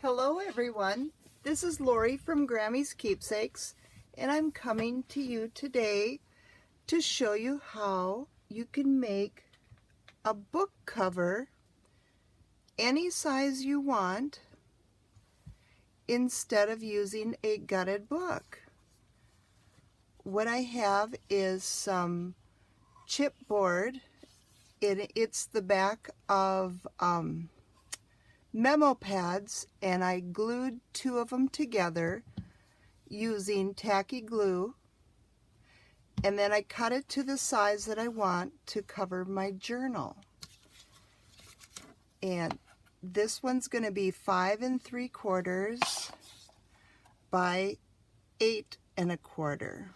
Hello everyone, this is Lori from Grammy's Keepsakes, and I'm coming to you today to show you how you can make a book cover any size you want instead of using a gutted book. What I have is some chipboard. It's the back of memo pads, and I glued 2 of them together using tacky glue, and then I cut it to the size that I want to cover my journal. And this one's going to be 5 3/4 by 8 1/4.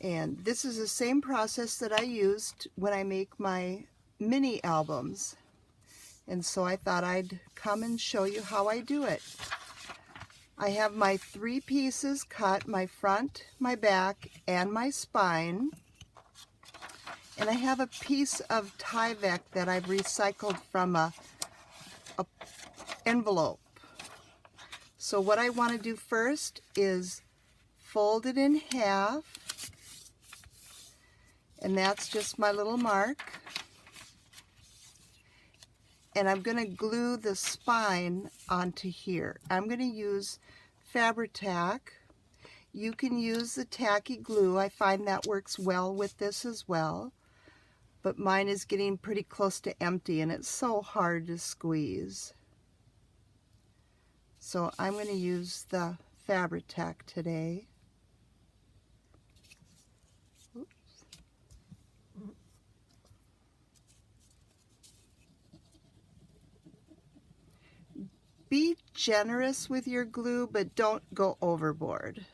And this is the same process that I used when I make my mini albums. And so I thought I'd come and show you how I do it. I have my 3 pieces cut, my front, my back, and my spine. And I have a piece of Tyvek that I've recycled from a envelope. So what I want to do first is fold it in half. And that's just my little mark. And I'm going to glue the spine onto here. I'm going to use Fabri-Tac. You can use the tacky glue. I find that works well with this as well. But mine is getting pretty close to empty and it's so hard to squeeze. So I'm going to use the Fabri-Tac today. Be generous with your glue, but don't go overboard.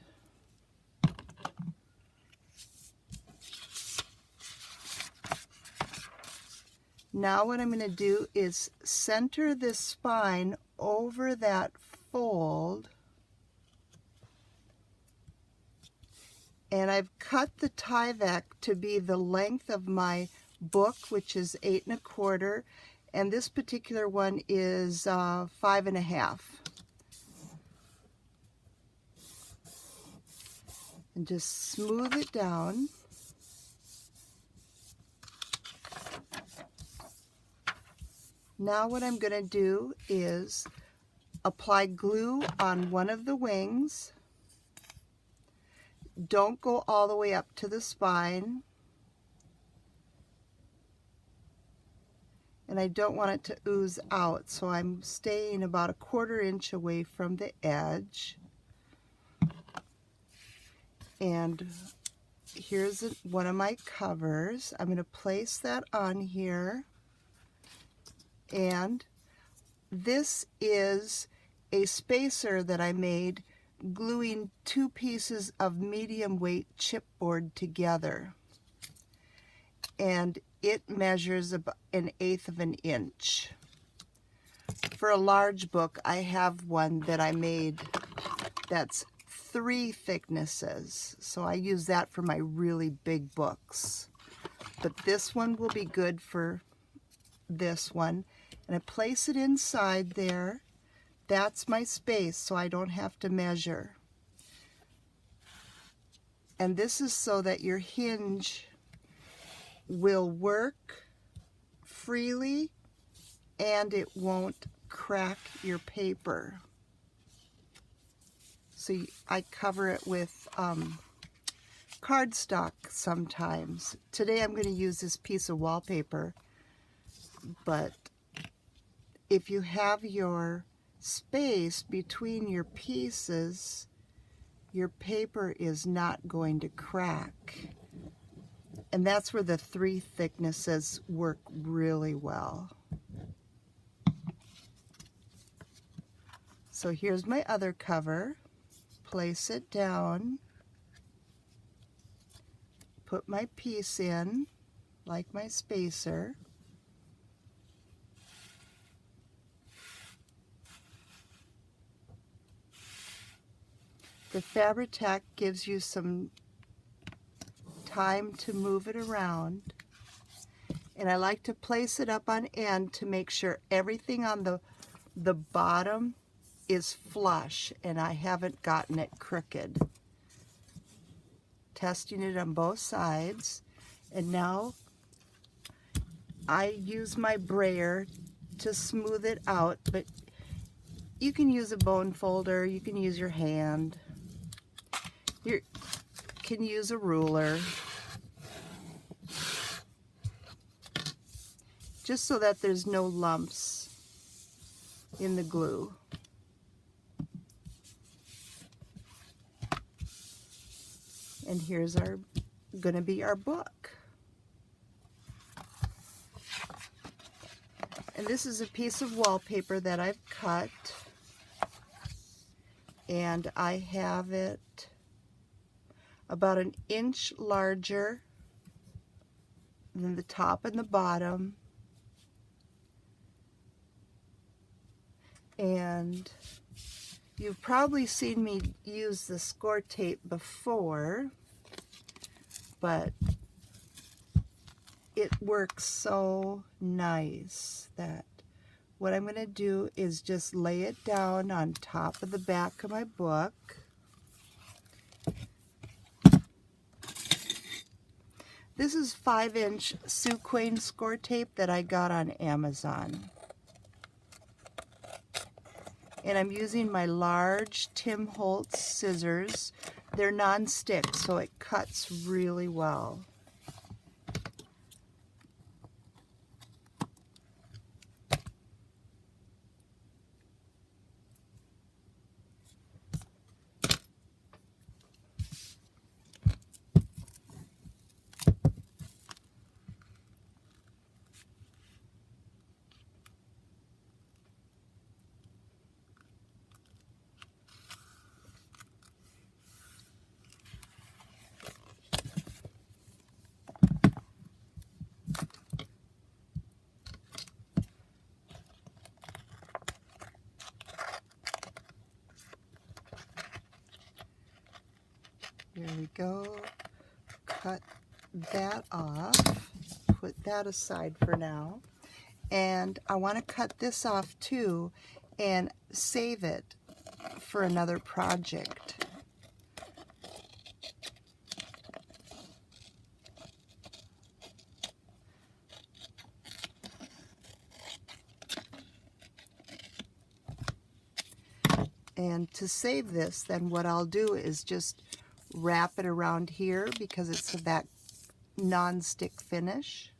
Now what I'm going to do is center this spine over that fold. And I've cut the Tyvek to be the length of my book, which is 8 1/4. And this particular one is 5 1/2. And just smooth it down. Now what I'm going to do is apply glue on one of the wings. Don't go all the way up to the spine. And I don't want it to ooze out, so I'm staying about 1/4 inch away from the edge. And here's one of my covers. I'm going to place that on here. And this is a spacer that I made gluing 2 pieces of medium weight chipboard together. And it measures about 1/8 of an inch. For a large book, I have one that I made that's 3 thicknesses. So I use that for my really big books. But this one will be good for this one. And I place it inside there. That's my space, so I don't have to measure. And this is so that your hinge will work freely and it won't crack your paper. So I cover it with cardstock sometimes. Today I'm going to use this piece of wallpaper, but if you have your space between your pieces, your paper is not going to crack. And that's where the 3 thicknesses work really well. So here's my other cover. Place it down. Put my piece in, like my spacer. The Fabri-Tac gives you some time to move it around. And I like to place it up on end to make sure everything on the bottom is flush and I haven't gotten it crooked. Testing it on both sides. And now I use my brayer to smooth it out, but you can use a bone folder, you can use your hand, you can use a ruler, just so that there's no lumps in the glue. And here's gonna be our book. And this is a piece of wallpaper that I've cut, and I have it about an inch larger than the top and the bottom. And you've probably seen me use the score tape before, but it works so nice that what I'm going to do is just lay it down on top of the back of my book. This is 5-inch Sue Quain score tape that I got on Amazon. And I'm using my large Tim Holtz scissors. They're non-stick, so it cuts really well. There we go. Cut that off. Put that aside for now. And I want to cut this off too and save it for another project. And to save this, then what I'll do is just wrap it around here because it's that non-stick finish.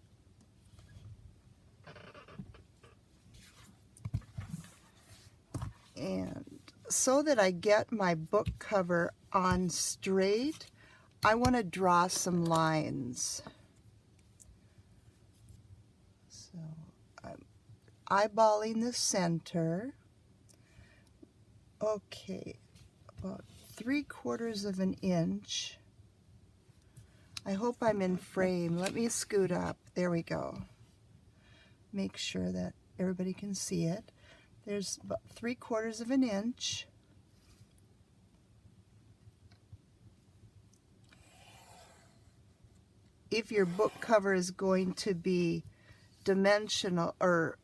And so that I get my book cover on straight, I want to draw some lines. So I'm eyeballing the center. Okay, about 3/4 of an inch. I hope I'm in frame. Let me scoot up. There we go. Make sure that everybody can see it. There's about 3/4 of an inch. If your book cover is going to be dimensional or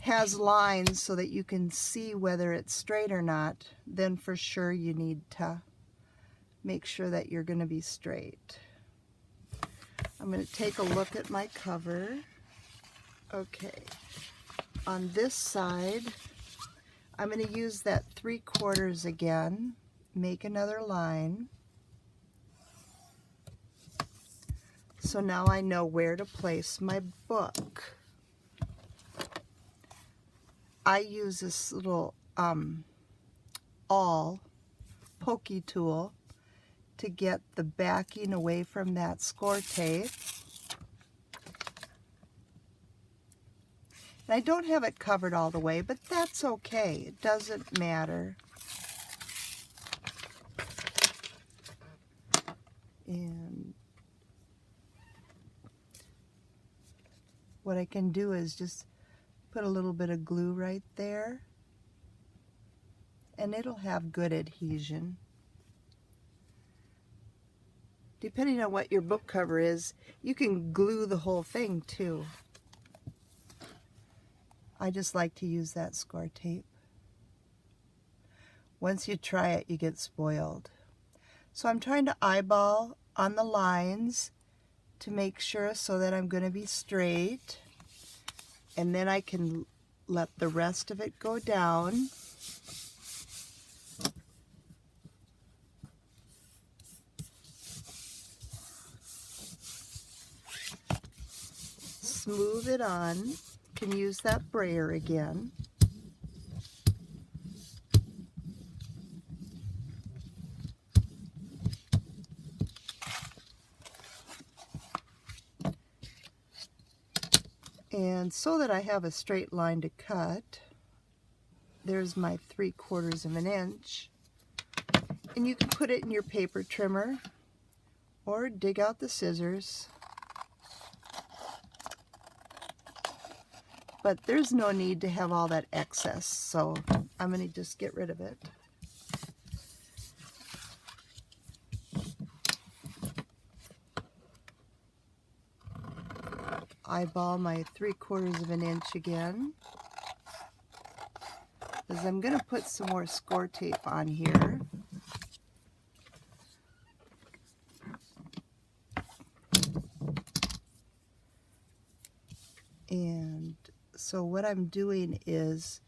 has lines so that you can see whether it's straight or not, then for sure you need to make sure that you're going to be straight. I'm going to take a look at my cover. Okay, on this side I'm going to use that 3/4 again, make another line. So now I know where to place my book. I use this little awl pokey tool to get the backing away from that score tape. And I don't have it covered all the way, but that's okay. It doesn't matter. And what I can do is just put a little bit of glue right there, and it'll have good adhesion. depending on what your book cover is, you can glue the whole thing too. I just like to use that score tape. Once you try it, you get spoiled. So I'm trying to eyeball on the lines to make sure so that I'm going to be straight. And then I can let the rest of it go down. Smooth it on. Can use that brayer again. And so that I have a straight line to cut, there's my 3/4 of an inch. And you can put it in your paper trimmer or dig out the scissors. But there's no need to have all that excess, so I'm going to just get rid of it. Eyeball my 3/4 of an inch again, because I'm going to put some more score tape on here. And so what I'm doing is,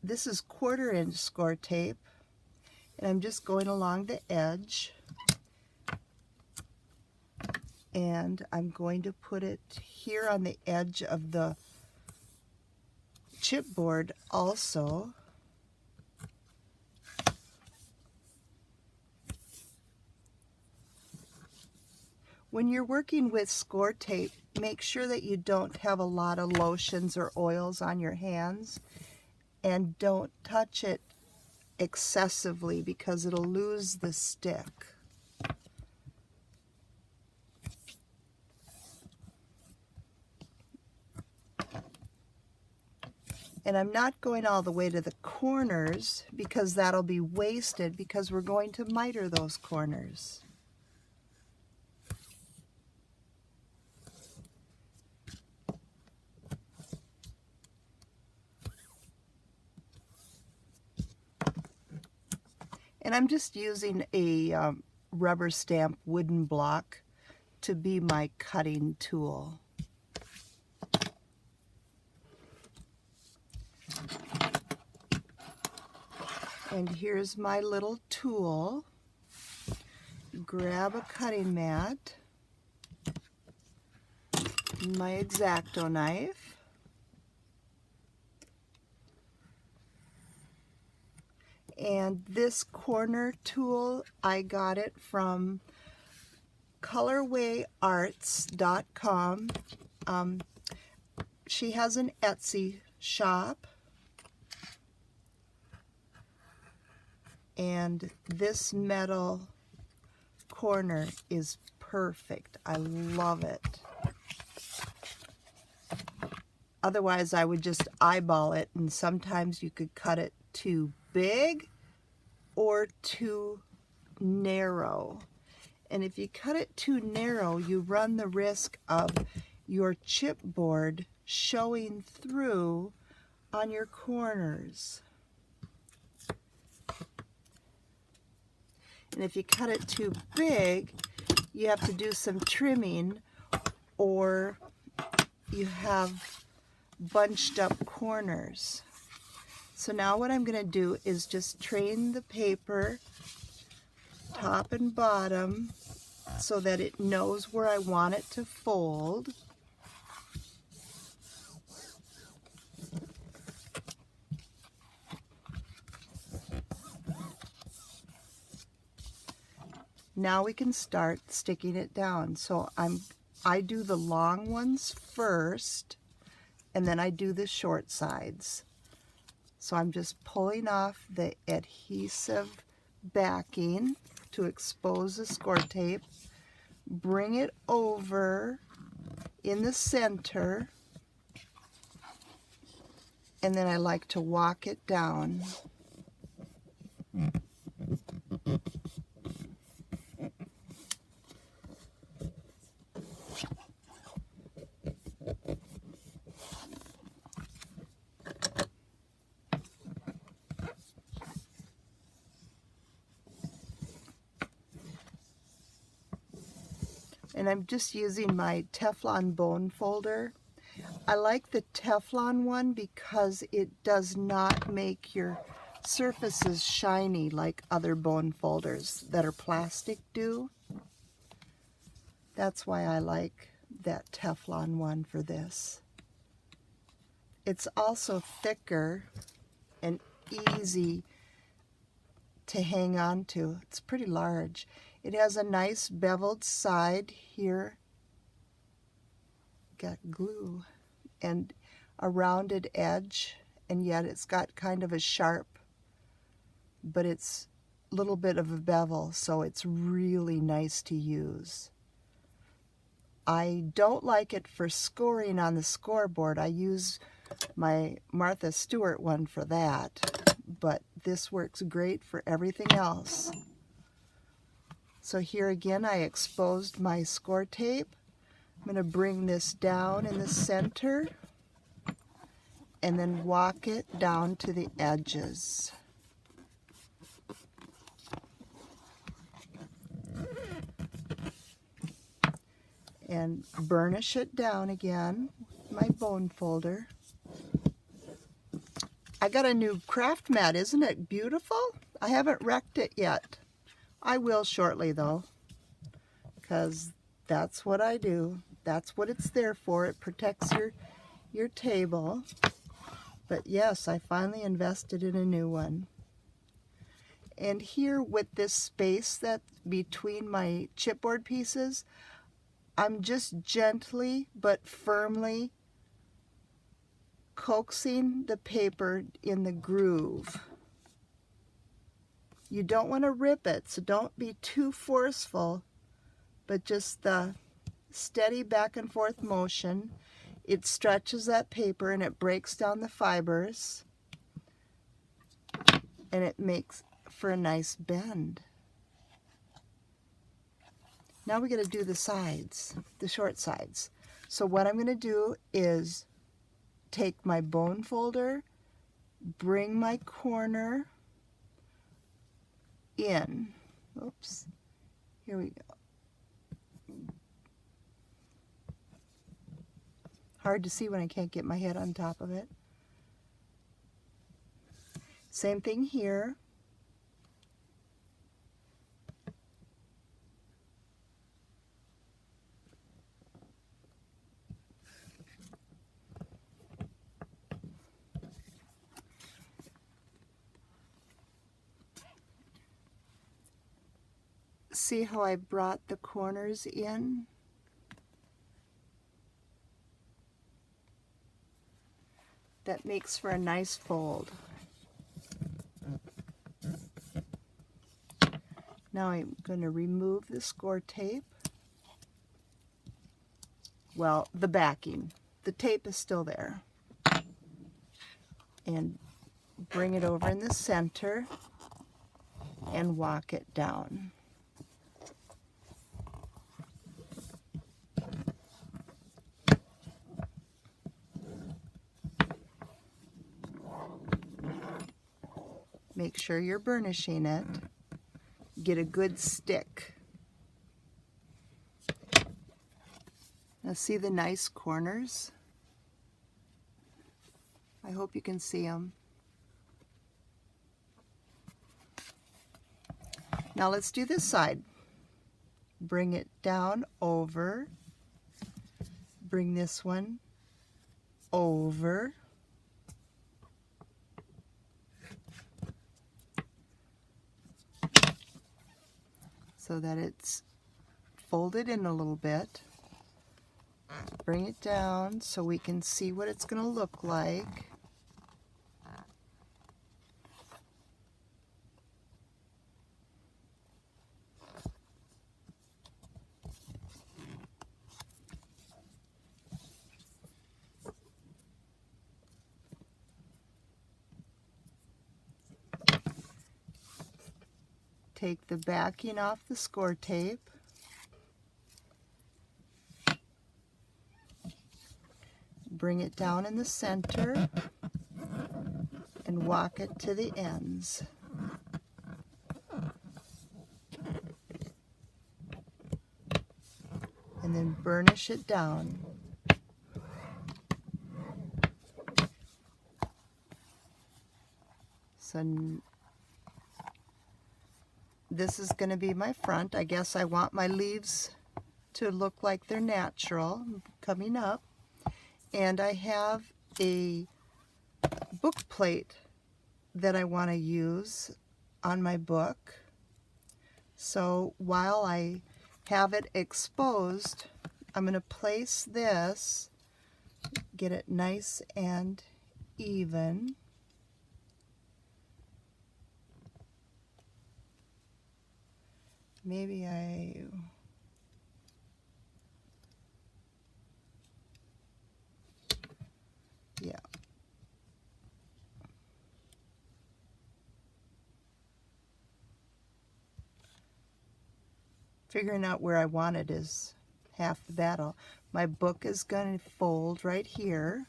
this is 1/4 inch score tape, and I'm just going along the edge, and I'm going to put it here on the edge of the chipboard also. When you're working with score tape, make sure that you don't have a lot of lotions or oils on your hands, and don't touch it excessively because it'll lose the stick. And I'm not going all the way to the corners because that'll be wasted, because we're going to miter those corners. And I'm just using a rubber stamp wooden block to be my cutting tool. And here's my little tool. Grab a cutting mat, my X-Acto knife, and this corner tool, I got it from colorwayarts.com. She has an Etsy shop. And this metal corner is perfect. I love it. Otherwise, I would just eyeball it, and sometimes you could cut it too big or too narrow. And if you cut it too narrow, you run the risk of your chipboard showing through on your corners. And if you cut it too big, you have to do some trimming, or you have bunched up corners. So now what I'm going to do is just train the paper top and bottom so that it knows where I want it to fold. Now we can start sticking it down. So I do the long ones first, and then I do the short sides. So I'm just pulling off the adhesive backing to expose the score tape, bring it over in the center, and then I like to walk it down. And I'm just using my Teflon bone folder. I like the Teflon one because it does not make your surfaces shiny like other bone folders that are plastic do. That's why I like that Teflon one for this. It's also thicker and easy to hang on to. It's pretty large. It has a nice beveled side here. Got glue and a rounded edge, and yet it's got kind of a sharp, but it's a little bit of a bevel, so it's really nice to use. I don't like it for scoring on the scoreboard. I use my Martha Stewart one for that, but this works great for everything else. So here again, I exposed my score tape. I'm going to bring this down in the center and then walk it down to the edges. And burnish it down again with my bone folder. I got a new craft mat. Isn't it beautiful? I haven't wrecked it yet. I will shortly though, because that's what I do. That's what it's there for. It protects your table. But yes, I finally invested in a new one. And here with this space that's between my chipboard pieces, I'm just gently but firmly coaxing the paper in the groove. You don't want to rip it, so don't be too forceful, but just the steady back and forth motion. It stretches that paper and it breaks down the fibers, and it makes for a nice bend. Now we got to do the sides, the short sides. So what I'm going to do is take my bone folder, bring my corner in. Oops. Here we go. Hard to see when I can't get my head on top of it. Same thing here. See how I brought the corners in? That makes for a nice fold. Now I'm going to remove the score tape. Well, the backing. The tape is still there. And bring it over in the center and walk it down. Make sure you're burnishing it. Get a good stick. Now see the nice corners? I hope you can see them. Now let's do this side. Bring it down over. Bring this one over. So that it's folded in a little bit. Bring it down so we can see what it's going to look like. Take the backing off the score tape. Bring it down in the center and walk it to the ends. and then burnish it down. So this is going to be my front. I guess I want my leaves to look like they're natural coming up. And I have a book plate that I want to use on my book. So while I have it exposed, I'm going to place this, get it nice and even. Maybe yeah. Figuring out where I want it is half the battle. My book is going to fold right here.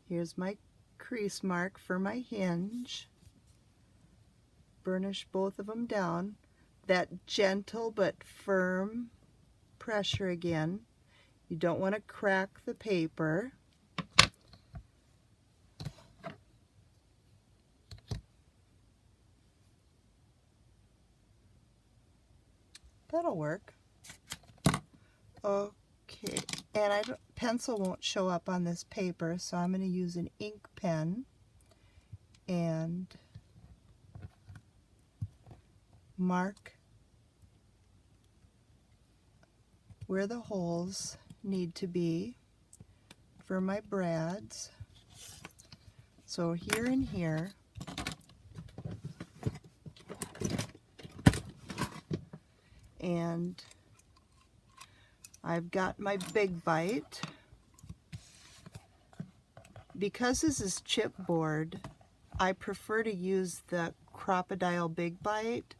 Here's my crease mark for my hinge. Burnish both of them down. That gentle but firm pressure again. You don't want to crack the paper. That'll work. Okay, and pencil won't show up on this paper, so I'm going to use an ink pen and mark where the holes need to be for my brads. So here and here. And I've got my big bite. Because this is chipboard, I prefer to use the crocodile big bite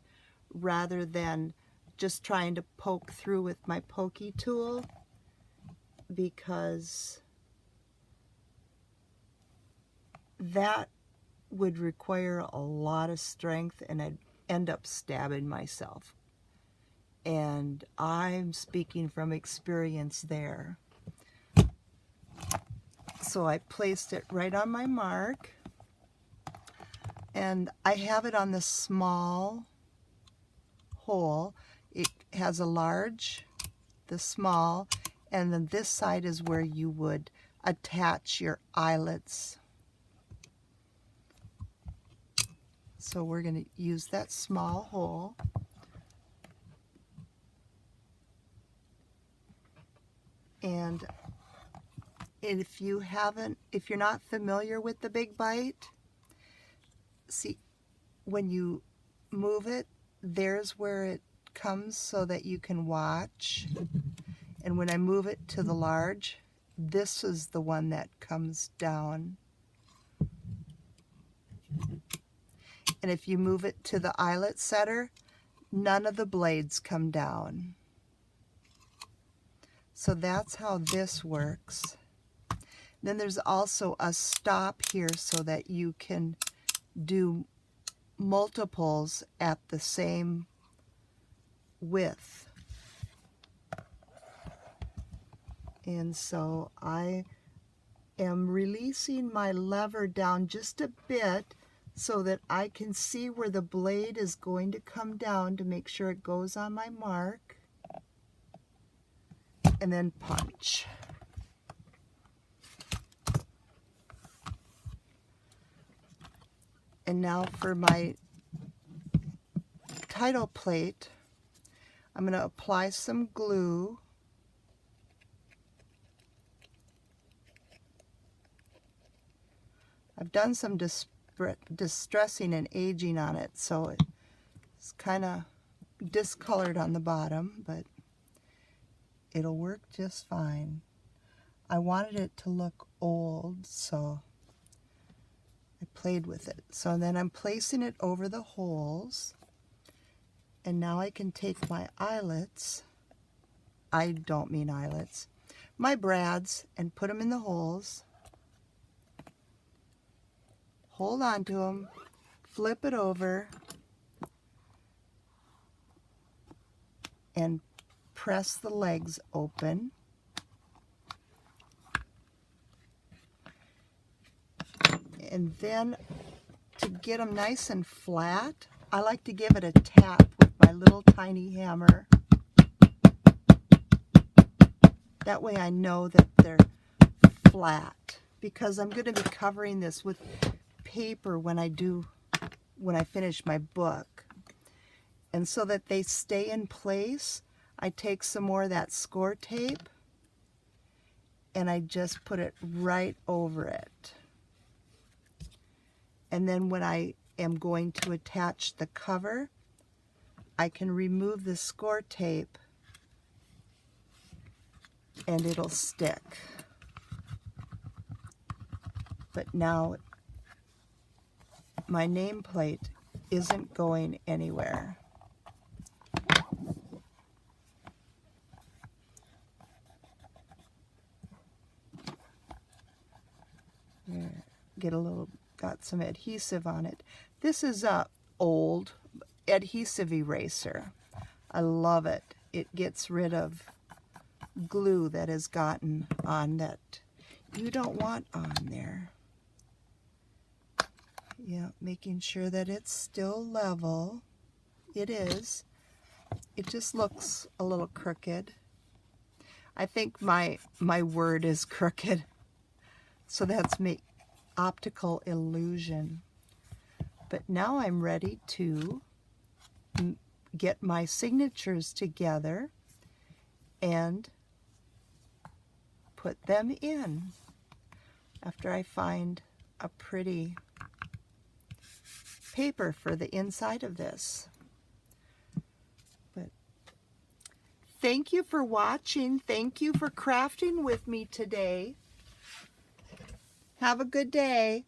rather than just trying to poke through with my pokey tool, because that would require a lot of strength and I'd end up stabbing myself. And I'm speaking from experience there. So I placed it right on my mark, and I have it on the small hole. It has a large, the small, and then this side is where you would attach your eyelets. So we're going to use that small hole. And if you're not familiar with the big bite, see, when you move it, there's where it comes so that you can watch. And when I move it to the large, this is the one that comes down. And if you move it to the eyelet setter, none of the blades come down. So that's how this works. Then there's also a stop here so that you can do multiples at the same width. And so I am releasing my lever down just a bit so that I can see where the blade is going to come down to make sure it goes on my mark. And then punch. And now for my title plate, I'm going to apply some glue. I've done some distressing and aging on it, so it's kind of discolored on the bottom, but it'll work just fine. I wanted it to look old, so I played with it. So then I'm placing it over the holes, and now I can take my eyelets, I don't mean eyelets, my brads, and put them in the holes. Hold on to them, flip it over, and press the legs open. And then to get them nice and flat, I like to give it a tap with my little tiny hammer. That way I know that they're flat, because I'm going to be covering this with paper when I finish my book. And so that they stay in place, I take some more of that score tape and I just put it right over it. And then when I am going to attach the cover, I can remove the score tape and it'll stick. But now my nameplate isn't going anywhere. There, got some adhesive on it. This is a old adhesive eraser. I love it. It gets rid of glue that has gotten on that you don't want on there. Yeah, making sure that it's still level. It is. It just looks a little crooked. I think my word is crooked. So that's optical illusion. But now I'm ready to get my signatures together and put them in after I find a pretty paper for the inside of this. But thank you for watching. Thank you for crafting with me today. Have a good day.